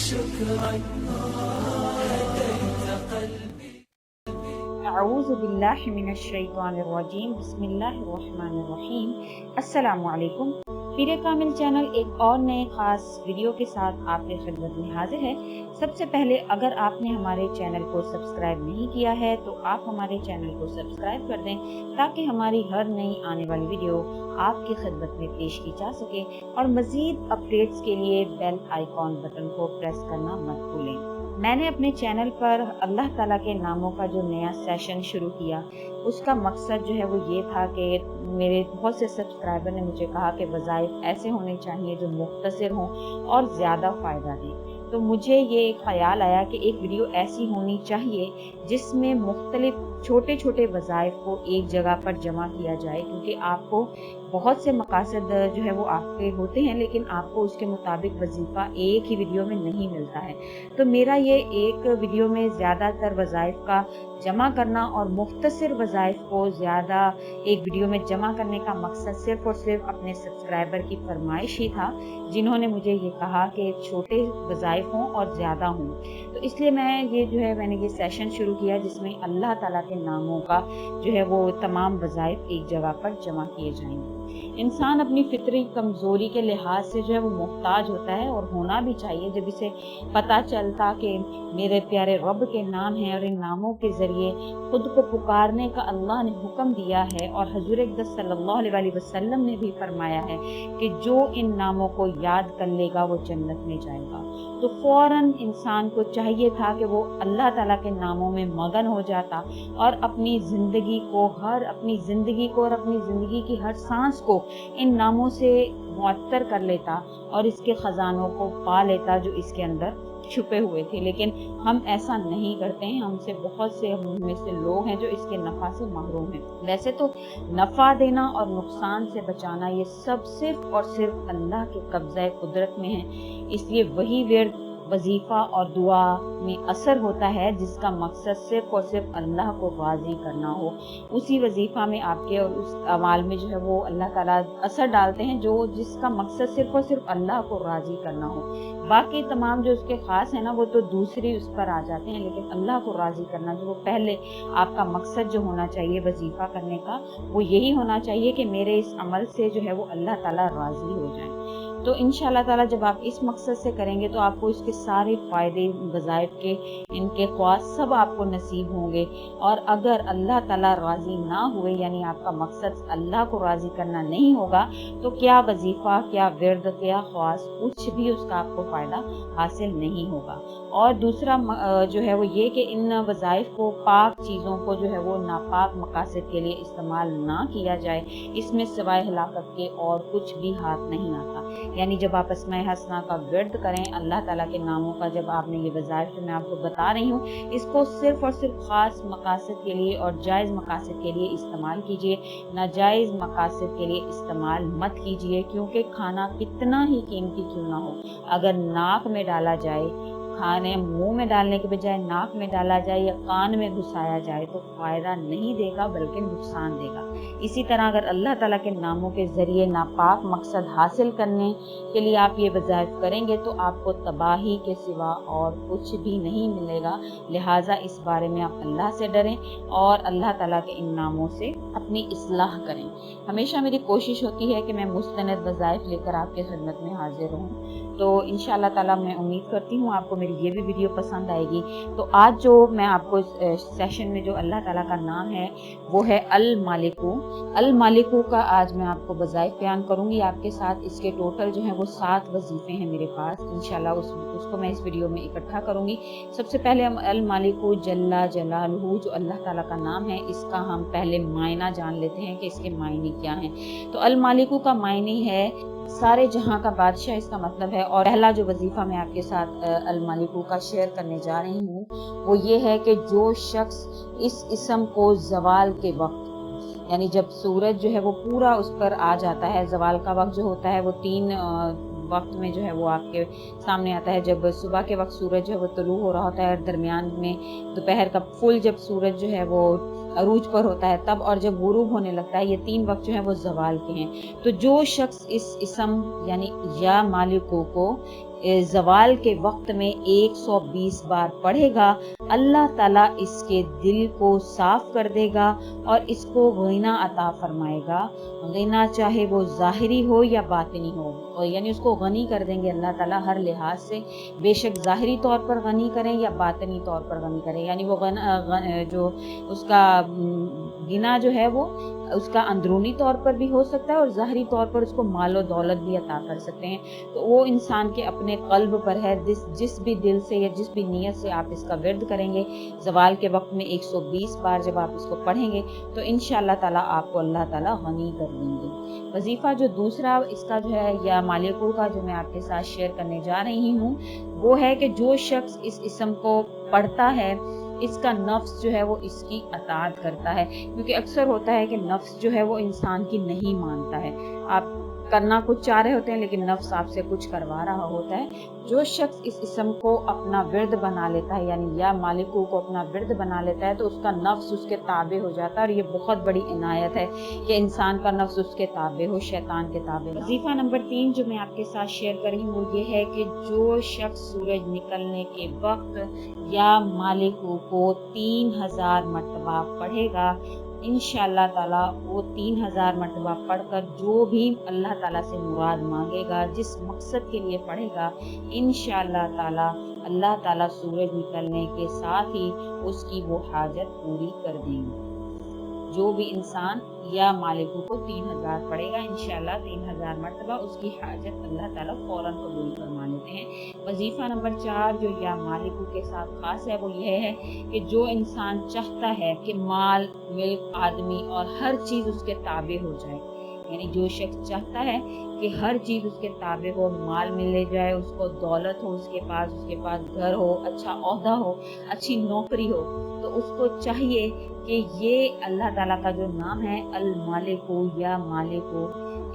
شكرا هديت قلبي. اعوذ باللہ من الشیطان الرجیم، بسم اللہ الرحمن الرحیم۔ السلام علیکم۔ پیر کامل چینل ایک اور نئے خاص ویڈیو کے ساتھ آپ کے خدمت میں حاضر ہے۔ سب سے پہلے اگر آپ نے ہمارے چینل کو سبسکرائب نہیں کیا ہے تو آپ ہمارے چینل کو سبسکرائب کر دیں تاکہ ہماری ہر نئی آنے والی ویڈیو آپ کی خدمت میں پیش کی جا سکے، اور مزید اپڈیٹس کے لیے بیل آئیکن بٹن کو پریس کرنا مت بھولیں۔ میں نے اپنے چینل پر اللہ تعالیٰ کے ناموں کا جو نیا سیشن شروع کیا، اس کا مقصد جو ہے وہ یہ تھا کہ میرے بہت سے سبسکرائبر نے مجھے کہا کہ وظائف ایسے ہونے چاہیے جو مختصر ہوں اور زیادہ فائدہ دیں۔ تو مجھے یہ خیال آیا کہ ایک ویڈیو ایسی ہونی چاہیے جس میں مختلف چھوٹے چھوٹے وظائف کو ایک جگہ پر جمع کیا جائے، کیونکہ آپ کو بہت سے مقاصد جو ہے وہ آپ کے ہوتے ہیں، لیکن آپ کو اس کے مطابق وظیفہ ایک ہی ویڈیو میں نہیں ملتا ہے۔ تو میرا یہ ایک ویڈیو میں زیادہ تر وظائف کا جمع کرنا اور مختصر وظائف کو زیادہ ایک ویڈیو میں جمع کرنے کا مقصد صرف اور صرف اپنے سبسکرائبر کی فرمائش ہی تھا، جنہوں نے مجھے یہ کہا کہ چھوٹے وظائف ہوں اور زیادہ ہوں۔ تو اس لیے میں نے یہ سیشن شروع کیا جس میں اللہ تعالیٰ کے ناموں کا جو ہے وہ تمام وظائف ایک جگہ پر جمع کیے جائیں گے۔ انسان اپنی فطری کمزوری کے لحاظ سے جو ہے وہ محتاج ہوتا ہے، اور ہونا بھی چاہیے۔ جب اسے پتہ چلتا کہ میرے پیارے رب کے نام ہیں اور ان ناموں کے ذریعے خود کو پکارنے کا اللہ نے حکم دیا ہے، اور حضور اقدس صلی اللہ علیہ وسلم نے بھی فرمایا ہے کہ جو ان ناموں کو یاد کر لے گا وہ جنت میں جائے گا، تو فوراً انسان کو چاہیے تھا کہ وہ اللہ تعالیٰ کے ناموں میں مگن ہو جاتا اور اپنی زندگی کو اور اپنی زندگی کی ہر سانس کو ان ناموں سے معطر کر لیتا اور اس کے خزانوں کو پا لیتا جو اس کے اندر چھپے ہوئے تھے۔ لیکن ہم ایسا نہیں کرتے ہیں، بہت سے میں سے لوگ ہیں جو اس کے نفع سے محروم ہیں۔ ویسے تو نفع دینا اور نقصان سے بچانا یہ سب صرف اور صرف اللہ کے قبضہ قدرت میں ہے، اس لیے وہی ورد، وظیفہ اور دعا میں اثر ہوتا ہے جس کا مقصد صرف اور صرف اللہ کو راضی کرنا ہو۔ اسی وظیفہ میں آپ کے اور اس اعمال میں جو ہے وہ اللہ تعالیٰ اثر ڈالتے ہیں جس کا مقصد صرف اور صرف اللہ کو راضی کرنا ہو۔ باقی تمام جو اس کے خاص ہیں نا وہ تو دوسری اس پر آ جاتے ہیں، لیکن اللہ کو راضی کرنا جو وہ پہلے آپ کا مقصد جو ہونا چاہیے وظیفہ کرنے کا، وہ یہی ہونا چاہیے کہ میرے اس عمل سے جو ہے وہ اللہ تعالیٰ راضی ہو جائیں۔ تو انشاءاللہ تعالیٰ جب آپ اس مقصد سے کریں گے تو آپ کو اس کے سارے فائدے، وظائف کے، ان کے خواص سب آپ کو نصیب ہوں گے۔ اور اگر اللہ تعالیٰ راضی نہ ہوئے، یعنی آپ کا مقصد اللہ کو راضی کرنا نہیں ہوگا، تو کیا وظیفہ، کیا ورد، کیا خواص، کچھ بھی اس کا آپ کو فائدہ حاصل نہیں ہوگا۔ اور دوسرا جو ہے وہ یہ کہ ان وظائف کو پاک چیزوں کو جو ہے وہ ناپاک مقاصد کے لیے استعمال نہ کیا جائے، اس میں سوائے ہلاکت کے اور کچھ بھی ہاتھ نہیں آتا۔ یعنی جب آپ اسماء حسنہ کا ورد کریں، اللہ تعالیٰ کے ناموں کا، جب آپ نے یہ وظائف جو میں آپ کو بتا رہی ہوں، اس کو صرف اور صرف خاص مقاصد کے لیے اور جائز مقاصد کے لیے استعمال کیجیے، ناجائز مقاصد کے لیے استعمال مت کیجیے، کیونکہ کھانا کتنا ہی قیمتی کیوں نہ ہو، اگر ناک میں ڈالا جائے، کھانے منہ میں ڈالنے کے بجائے ناک میں ڈالا جائے یا کان میں گھسایا جائے تو فائدہ نہیں دے گا بلکہ نقصان دے گا۔ اسی طرح اگر اللہ تعالیٰ کے ناموں کے ذریعے ناپاک مقصد حاصل کرنے کے لیے آپ یہ وظائف کریں گے تو آپ کو تباہی کے سوا اور کچھ بھی نہیں ملے گا۔ لہٰذا اس بارے میں آپ اللہ سے ڈریں اور اللہ تعالیٰ کے ان ناموں سے اپنی اصلاح کریں۔ ہمیشہ میری کوشش ہوتی ہے کہ میں مستند وظائف لے کر آپ کی خدمت میں حاضر ہوں، تو انشاءاللہ تعالیٰ میں امید کرتی ہوں آپ کو میری یہ بھی ویڈیو پسند آئے گی۔ تو آج جو میں آپ کو سیشن میں جو اللہ تعالیٰ کا نام ہے وہ ہے المالکو۔ المالکو کا آج میں آپ کو وظائف بیان کروں گی آپ کے ساتھ۔ اس کے ٹوٹل جو ہیں وہ 7 وظیفے ہیں میرے پاس، انشاءاللہ اس کو میں اس ویڈیو میں اکٹھا کروں گی۔ سب سے پہلے ہم المالکو جل جلالہ جو اللہ تعالیٰ کا نام ہے، اس کا ہم پہلے معنی جان لیتے ہیں کہ اس کے معنی کیا ہیں۔ تو المالکو کا معنی ہے سارے جہاں کا بادشاہ، اس کا مطلب ہے۔ اور پہلا جو وظیفہ میں آپ کے ساتھ المالکو کا شیئر کرنے جا رہی ہوں وہ یہ ہے کہ جو شخص اس اسم کو زوال کے وقت، یعنی جب سورج جو ہے وہ پورا اس پر آ جاتا ہے، زوال کا وقت جو ہوتا ہے وہ 3 وقت میں جو ہے وہ آپ کے سامنے آتا ہے۔ جب صبح کے وقت سورج جو ہے وہ طلوع ہو رہا ہوتا ہے، اور درمیان میں دوپہر کا فل جب سورج جو ہے وہ عروج پر ہوتا ہے تب، اور جب غروب ہونے لگتا ہے، یہ 3 وقت جو ہیں وہ زوال کے ہیں۔ تو جو شخص اس اسم یعنی یا مالکو کو ज़वाल के वक्त में 120 बार पढ़ेगा, अल्लाह ताला इसके दिल को साफ कर देगा और इसको गीना अता फरमाएगा। गीना चाहे वो ज़ाहिरी हो या बातिनी हो, और यानी उसको गनी कर देंगे अल्लाह ताला हर लिहाज से, बेशक ज़ाहिरी तौर पर गनी करें या बातिनी तौर पर गनी करें। यानी वो जो उसका गिना जो है वो उसका अंदरूनी तौर पर भी हो सकता है और ज़ाहिरी तौर पर उसको मालो दौलत भी अता कर सकते हैं। तो वो इंसान के अपने क़ल्ब पर है, जिस भी दिल से या जिस भी नीयत से आप इसका विर्द करेंगे ज़वाल के वक्त में 120 बार जब आप इसको पढ़ेंगे तो इंशाअल्लाह ताला आपको अल्लाह ताला गनी कर देंगे। वजीफ़ा जो दूसरा इसका जो है या मालिकुल का जो मैं आपके साथ शेयर करने जा रही हूँ वो है कि जो शख्स इस इस्म को पढ़ता है इसका नफ्स जो है वो इसकी अताअत करता है, क्योंकि अक्सर होता है कि नफ्स जो है वो इंसान की नहीं मानता है। आप करना कुछ चाह रहे होते हैं लेकिन नफ्स आपसे कुछ करवा रहा होता है। जो शख्स इस इस्म को अपना विर्द बना लेता है यानी या मालिकू को अपना विर्द बना लेता है तो उसका नफ्स उसके ताबे हो जाता है, और ये बहुत बड़ी इनायत है कि इंसान का नफ्स उसके ताबे हो, शैतान के ताबे। वजीफा नंबर 3 जो मैं आपके साथ शेयर कर रही हूँ वो ये है कि जो शख्स सूरज निकलने के वक्त या मालिकू को 3000 मरतबा पढ़ेगा, इंशाअल्लाह ताला वो 3000 मरतबा पढ़कर जो भी अल्लाह ताला से मुराद मांगेगा, जिस मकसद के लिए पढ़ेगा, इंशाअल्लाह ताला अल्लाह ताला सूरज निकलने के साथ ही उसकी वो हाजत पूरी कर देंगे। जो भी इंसान या मालिकू को 3000 पढ़ेगा, इंशाअल्लाह 3000 मरतबा उसकी हाजत अल्लाह ताला फौरन कबूल फरमा लेते हैं। वजीफा नंबर 4 जो या मालिकू के साथ खास है वो यह है कि जो इंसान चाहता है कि माल, मिल्क, आदमी और हर चीज़ उसके ताबे हो जाए, यानी जो शख्स चाहता है कि हर चीज़ उसके ताबे हो, माल मिल जाए, उसको दौलत हो, उसके पास घर हो, अच्छा ओहदा हो, अच्छी नौकरी हो, तो उसको चाहिए कि ये अल्लाह ताला का जो नाम है अल मालिकू या मालिकू,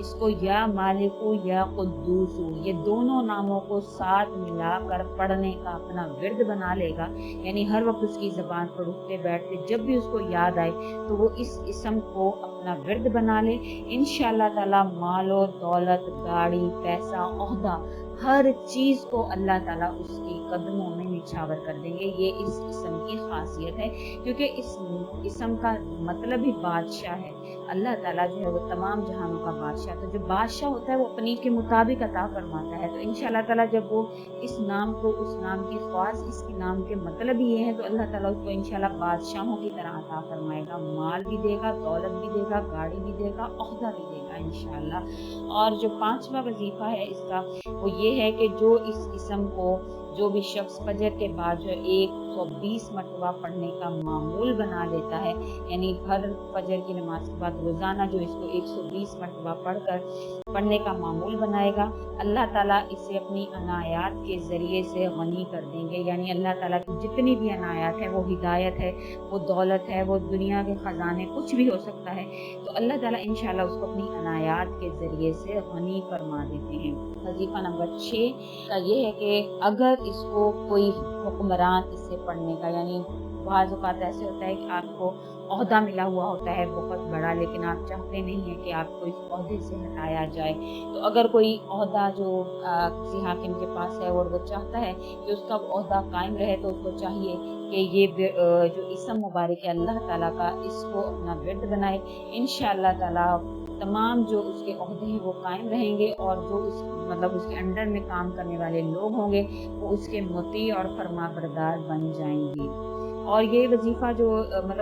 इसको या मालिकू या कुद्दूसू, ये दोनों नामों को साथ मिलाकर पढ़ने का अपना विर्द बना लेगा। यानी हर वक्त उसकी ज़बान पर उठते बैठते जब भी उसको याद आए तो वो इस इस्म को अपना विर्द बना ले। इंशाअल्लाह ताला मालो दौलत, गाड़ी, पैसा, ओहदा, हर चीज़ को अल्लाह ताला उसकी कदमों में निछावर कर देंगे। ये इस इस्म की खासियत है, क्योंकि इस इस्म का मतलब ही बादशाह है। अल्लाह ताला जो है वो तमाम जहानों का बादशाह, तो जो बादशाह होता है वो अपनी के मुताबिक अता फरमाता है। तो इंशाअल्लाह ताला जब वो इस नाम को, उस नाम की ख्वास, इसके नाम के मतलब ही ये है, तो अल्लाह ताला उसको इंशाअल्लाह बादशाहों की तरह अता फरमाएगा। माल भी देगा, दौलत भी देगा, गाड़ी भी देगा, ओहदा भी देगा इंशाअल्लाह। और जो 5वां वजीफा है इसका वो ये है कि जो इस इस्म को जो भी शख्स फजर के बाद जो 120 मरतबा पढ़ने का मामूल बना लेता है, यानी हर फजर की नमाज के बाद रोज़ाना जो इसको 120 मरतबा पढ़ने का मामूल बनाएगा, अल्लाह ताला इसे अपनी अनायात के ज़रिए से गनी कर देंगे। यानी अल्लाह ताला की जितनी भी अनायात है, वो हिदायत है, वो दौलत है, वो दुनिया के ख़जाने, कुछ भी हो सकता है, तो अल्लाह ताला इंशाअल्लाह उसको अपनी अनायात के ज़रिए से गनी फरमा देते हैं। वजीफ़ा नंबर 6 का ये है कि अगर इसको कोई हुक्मरान इससे पढ़ने का, यानी बाज़ औक़ात ऐसे होता है कि आपको ओहदा मिला हुआ होता है बहुत बड़ा, लेकिन आप चाहते नहीं हैं कि आपको इस ओहदे से हटाया जाए, तो अगर कोई ओहदा जो किसी हाकिम के पास है और वो चाहता है कि उसका ओहदा कायम रहे, तो उसको चाहिए कि ये जो इस्म मुबारक है अल्लाह ताला का, इसको अपना विर्द बनाए। इंशाअल्लाह ताला तमाम जो उसके ओहदे हैं वो कायम रहेंगे, और जो उसके अंडर में काम करने वाले लोग होंगे वो उसके मुती और फरमाबरदार बन जाएंगे। और ये वजीफ़ा जो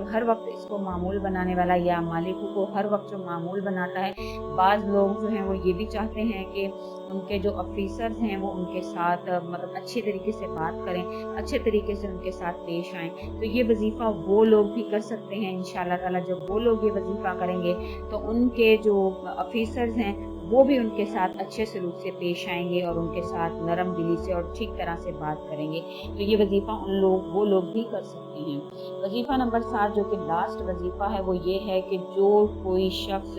हर वक्त इसको मामूल बनाने वाला या मालिकू को हर वक्त जो मामूल बनाता है, बाज़ लोग जो हैं वो ये भी चाहते हैं कि उनके जो ऑफिसर्स हैं वो उनके साथ अच्छे तरीके से बात करें, अच्छे तरीके से उनके साथ पेश आएँ। तो ये वजीफ़ा वो लोग भी कर सकते हैं इंशाअल्लाह ताला। जब वो लोग ये वजीफ़ा करेंगे तो उनके जो ऑफिसर्स हैं वो भी उनके साथ अच्छे सलूक से पेश आएंगे और उनके साथ नरम दिली से और ठीक तरह से बात करेंगे। तो ये वजीफ़ा वो लोग भी कर सकते हैं। वजीफ़ा नंबर 7 जो कि लास्ट वजीफ़ा है वो ये है कि जो कोई शख्स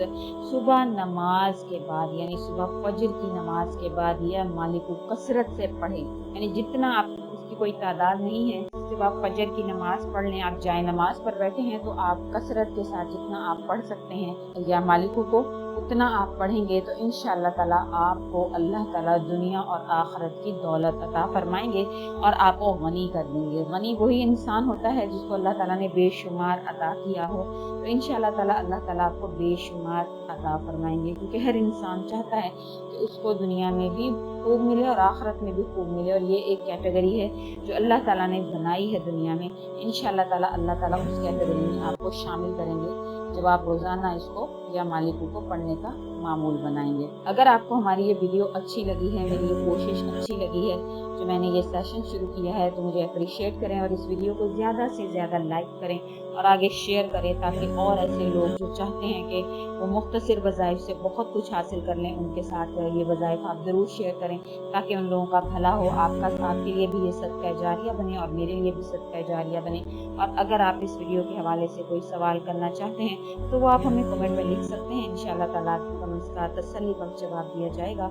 सुबह नमाज के बाद, यानी सुबह फजर की नमाज के बाद या मालिकू कसरत से पढ़े, यानी जितना आप उसकी कोई तादाद नहीं है, जब आप फजर की नमाज पढ़ लें, आप जाए नमाज पर बैठे हैं, तो आप कसरत के साथ जितना आप पढ़ सकते हैं या मालिकों को उतना आप पढ़ेंगे तो इंशाअल्लाह ताला आपको अल्लाह ताला दुनिया और आखिरत की दौलत अता फरमाएंगे और आपको गनी कर देंगे। गनी वही इंसान होता है जिसको अल्लाह ताला ने बेशुमार अता किया हो, तो इंशाअल्लाह ताला अल्लाह ताला आपको बेशुमार अता फरमाएंगे, क्योंकि हर इंसान चाहता है कि उसको दुनिया में भी खूब मिले और आखिरत में भी खूब मिले, और ये एक कैटेगरी है जो अल्लाह ताला ने बनाई है दुनिया में। इंशाअल्लाह ताला अल्लाह ताला उस कैटेगरी में आपको शामिल करेंगे जब आप रोज़ाना इसको या मालिकों को पढ़ने का मामूल बनाएंगे। अगर आपको हमारी ये वीडियो अच्छी लगी है, मेरी ये कोशिश अच्छी लगी है, जो मैंने ये सेशन शुरू किया है, तो मुझे अप्रिशिएट करें और इस वीडियो को ज़्यादा से ज़्यादा लाइक करें और आगे शेयर करें, ताकि और ऐसे लोग जो चाहते हैं कि वो मुख्तसर वज़ाइफ से बहुत कुछ हासिल कर लें, उनके साथ ये वज़ाइफ आप ज़रूर शेयर करें, ताकि उन लोगों का भला हो, आपके लिए भी ये सदका जारिया बने और मेरे लिए भी सदका जारिया बने। और अगर आप इस वीडियो के हवाले से कोई सवाल करना चाहते हैं तो वो आप हमें कमेंट में लिख सकते हैं। इंशाअल्लाह ताला आपके कमेंट्स का तसल्लीबख्श जवाब दिया जाएगा।